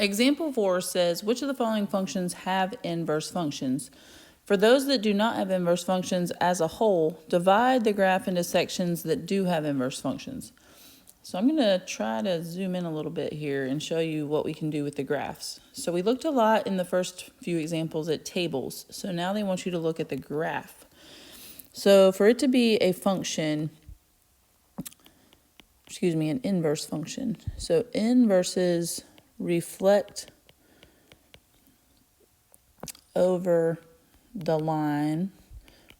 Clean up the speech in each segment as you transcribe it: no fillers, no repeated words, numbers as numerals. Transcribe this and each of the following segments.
Example 4 says, which of the following functions have inverse functions? For those that do not have inverse functions as a whole, divide the graph into sections that do have inverse functions. So I'm going to try to zoom in a little bit here and show you what we can do with the graphs. So we looked a lot in the first few examples at tables. So now they want you to look at the graph. So for it to be a function, an inverse function. So inverses reflect over the line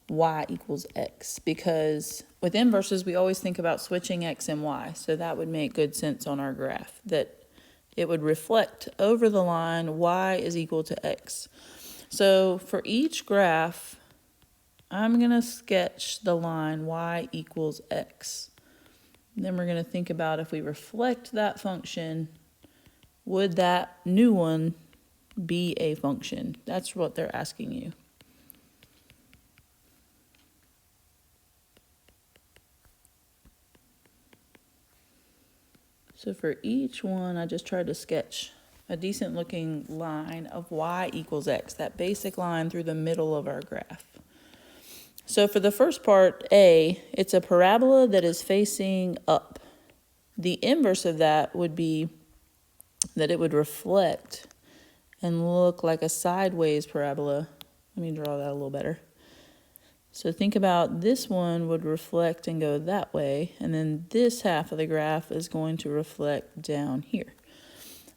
y equals x, because with inverses we always think about switching x and y, so that would make good sense on our graph, that it would reflect over the line y is equal to x. So for each graph, I'm going to sketch the line y equals x. Then we're going to think about if we reflect that function, would that new one be a function? That's what they're asking you. So for each one, I just tried to sketch a decent looking line of y equals x, that basic line through the middle of our graph. So for the first part, A, it's a parabola that is facing up. The inverse of that would be that it would reflect and look like a sideways parabola. Let me draw that a little better. So think about this one would reflect and go that way, and then this half of the graph is going to reflect down here.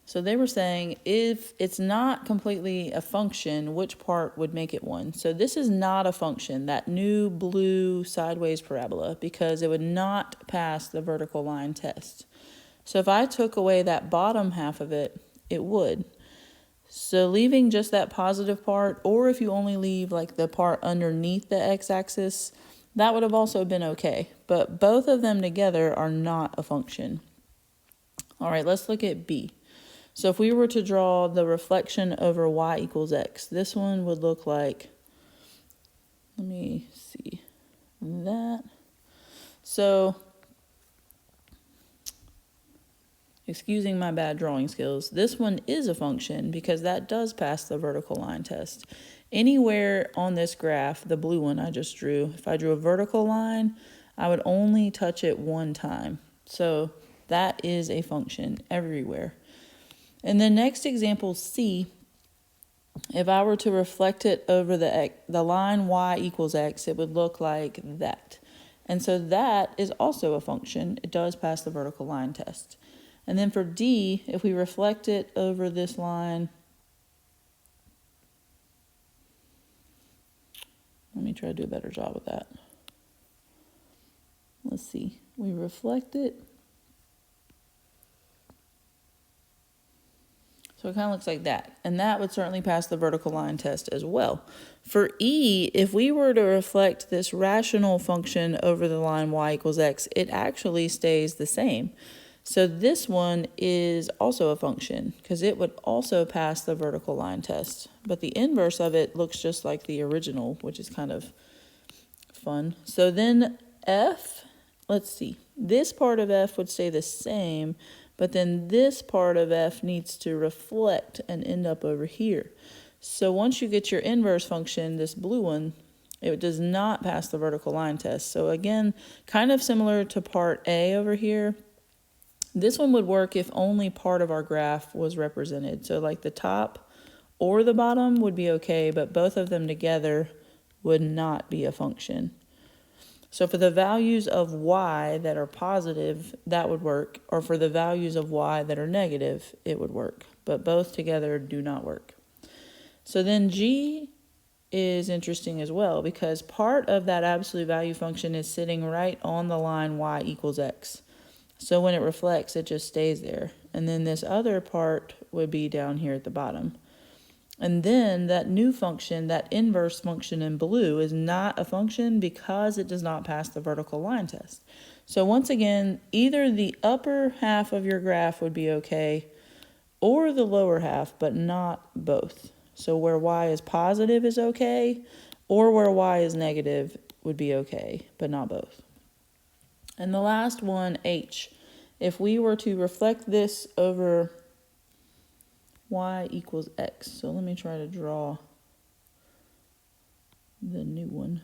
So they were saying if it's not completely a function, which part would make it one? So this is not a function, that new blue sideways parabola, because it would not pass the vertical line test. So if I took away that bottom half of it, it would. So leaving just that positive part, or if you only leave like the part underneath the x-axis, that would have also been okay. But both of them together are not a function. All right, let's look at B. So if we were to draw the reflection over y equals x, this one would look like, let me see, that. So, excusing my bad drawing skills, this one is a function because that does pass the vertical line test. Anywhere on this graph, the blue one I just drew, if I drew a vertical line, I would only touch it one time. So that is a function everywhere. In the next example, C, if I were to reflect it over the line y equals x, it would look like that. And so that is also a function. It does pass the vertical line test. And then for D, if we reflect it over this line, let me try to do a better job with that. Let's see, we reflect it. So it kind of looks like that. And that would certainly pass the vertical line test as well. For E, if we were to reflect this rational function over the line y equals x, it actually stays the same. So this one is also a function because it would also pass the vertical line test. But the inverse of it looks just like the original, which is kind of fun. So then F, let's see, this part of F would stay the same, but then this part of F needs to reflect and end up over here. So once you get your inverse function, this blue one, it does not pass the vertical line test. So again, kind of similar to part A over here. This one would work if only part of our graph was represented. So like the top or the bottom would be okay, but both of them together would not be a function. So for the values of y that are positive, that would work, or for the values of y that are negative, it would work. But both together do not work. So then G is interesting as well, because part of that absolute value function is sitting right on the line y equals x. So when it reflects, it just stays there. And then this other part would be down here at the bottom. And then that new function, that inverse function in blue, is not a function because it does not pass the vertical line test. So once again, either the upper half of your graph would be okay, or the lower half, but not both. So where y is positive is okay, or where y is negative would be okay, but not both. And the last one, H, if we were to reflect this over y equals x. So let me try to draw the new one.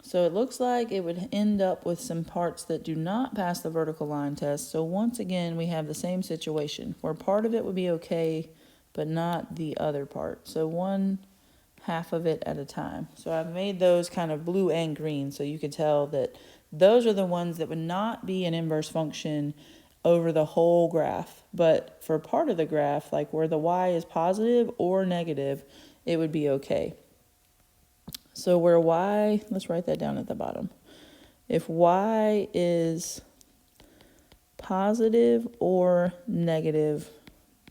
So it looks like it would end up with some parts that do not pass the vertical line test. So once again, we have the same situation where part of it would be okay, but not the other part. So 1/2 of it at a time. So I've made those kind of blue and green so you could tell that those are the ones that would not be an inverse function over the whole graph. But for part of the graph, like where the y is positive or negative, it would be okay. So where y, let's write that down at the bottom. If y is positive or negative,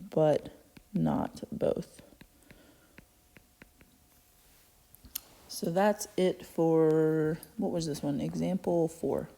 but not both. So that's it for, what was this one? Example 4.